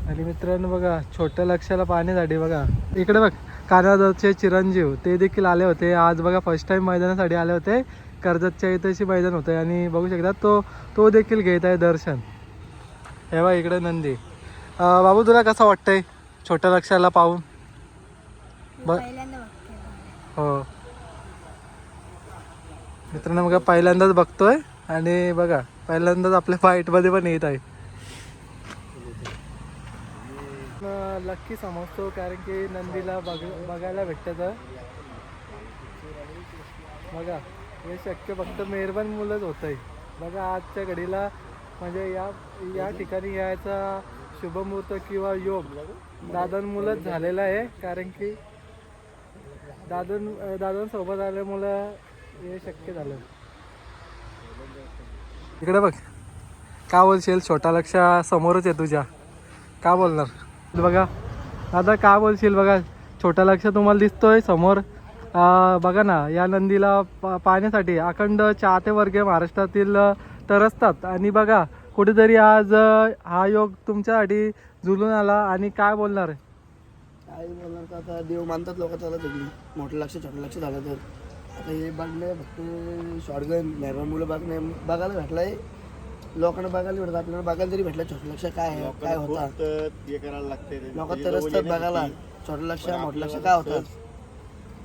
आणि मित्रांनो बघा छोट्या लक्षाला पाहण्यासाठी बघा इकडे बघ कानादाचे चिरंजीव ते देखील आले होते आज बघा फर्स्ट टाइम मैदानासाठी आले होते. कर्जतच्या इथेशी मैदान होतं आणि बघू शकता तो देखील घेत आहे दर्शन. हे बघा इकडे नंदी. बाबू तुला कसं वाटतंय छोट्या लक्षाला पाहून? हो मित्रांनो बघा पहिल्यांदाच बघतोय आणि बघा पहिल्यांदाच आपल्या फाईटमध्ये पण येत आहे. लक्की समजतो कारण की नंदीला बघायला भेटतं. बघा हे शक्य फक्त मेहरबान मुलंच होत आहे. बघा आजच्या घडीला म्हणजे या ठिकाणी यायचा शुभमुहूर्त किंवा योग दादांमुळंच झालेला आहे. कारण की दादांसोबत आल्यामुळं हे शक्य झालं. इकडे बघ का बोलशील छोटा लक्ष समोरच आहे तुझ्या का बोलणार बघा दादा का बोलशील? बघा छोटा लक्ष तुम्हाला दिसतोय समोर. बघा ना या नंदीला पाहण्यासाठी अखंड चाहते वर्ग महाराष्ट्रातील तरसतात आणि बघा कुठेतरी आज हा योग तुमच्यासाठी झुलून आला. आणि काय बोलणार? काय बोलणार तर आता देव मानतात लोक त्याला सगळी. मोठं लक्ष छोटं लक्ष झालं तर आता हे बघणे फक्त शॉर्टगन मेहरबान मुलं बघायला भेटलाय. लोकांना बघायला भेटत आपल्याला बघायला तरी भेटलं छोटं लक्ष काय आहे काय होता हे करायला लागते. लोक तरसतात बघायला छोटं लक्ष मोठं लक्ष काय होतं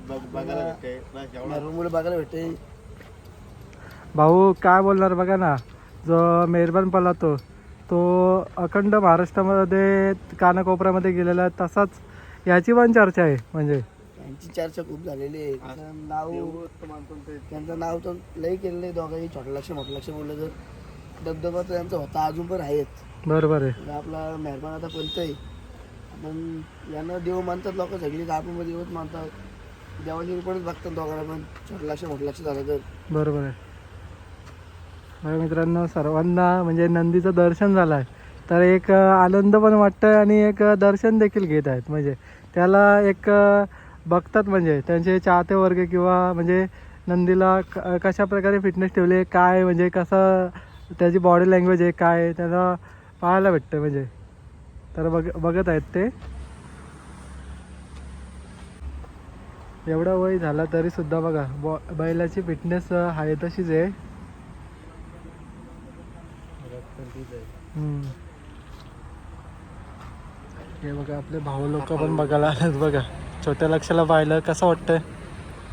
बघायला भेटते मेहरबान मुलं बघायला भेटते. भाऊ काय बोलणार? बघा ना जो मेहरबान पळतो तो अखंड महाराष्ट्रामध्ये कानाकोपऱ्यामध्ये गेलेला आहे. तसाच याची पण चर्चा आहे. म्हणजे त्यांची चर्चा खूप झालेली आहे. त्यांचं नाव तर लई केलेलं आहे दोघांनी. छोटं लक्ष मोठं लक्ष बोललं तर दबदबा तर यांचा होता अजून पण आहेत. बरोबर आहे. आपला मेहरबान आता बोलतोय आपण यांना देव मानतात लोक सगळी. आपण देवच मानतात देवाची रूपच बघतात दोघांना पण छोटं लक्ष मोठं लक्ष झालं तर. बरोबर आहे. बघा मित्रांनो सर्वांना म्हणजे नंदीचं दर्शन झालं आहे तर एक आनंद पण वाटतं आणि एक दर्शन देखील घेत आहेत. म्हणजे त्याला एक बघतात म्हणजे त्यांचे चाहते वर्ग किंवा म्हणजे नंदीला कशा प्रकारे फिटनेस ठेवले काय म्हणजे कसं त्याची बॉडी लँग्वेज आहे काय त्याला पाहायला भेटतं म्हणजे. तर बघत आहेत ते. एवढा वय झाला तरी सुद्धा बघा बैलाची फिटनेस आहे तशीच आहे. हे बघा आपले भाऊ लोक पण बघायला आलेत. बघा छोट्या लक्षाला पाहिलं कसं वाटतंय?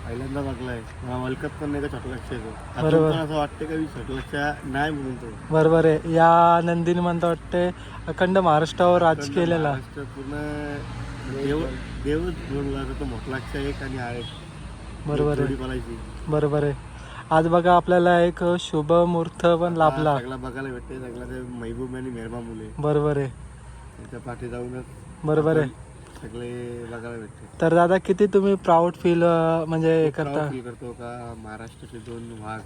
पहिल्यांदा बघलाय वर्ल्ड कप पण नाही का छोटं लक्ष येतो. बरोबर. असं वाटतं का छोटं लक्ष नाही म्हणून तो. बरोबर आहे. या नंदीने म्हणता वाटते अखंड महाराष्ट्रावर राज केलेला महाराष्ट्र पूर्ण देवच बोलला तो मोठा लक्ष एक आणि आहे. बरोबर आहे. पळायची बरोबर आहे. आज बघा आपल्याला एक शुभ मुहूर्त पण लाभला. सगळा बघायला भेटते. सगळा ते महबूब आणि मेहरबान मुले बरोबर आहे. त्यांच्या पाठी जाऊनच बरोबर आहे. सगळे बघायला भेटते. तर दादा किती तुम्ही प्राऊड फील म्हणजे करता? फील करतो का महाराष्ट्राचे दोन वाघ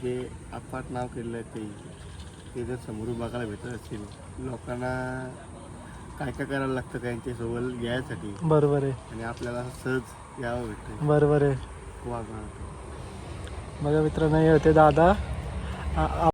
जे अफाट नाव केलेलं आहे ते जर समोरून बघायला भेटत असतील लोकांना काय काय करायला लागतं त्यांच्या सोबत घ्यायसाठी. बरोबर आहे. आणि आपल्याला सहज यावं भेटतं. बरोबर आहे. वाघ बघा मित्रांनो हे होते दादा.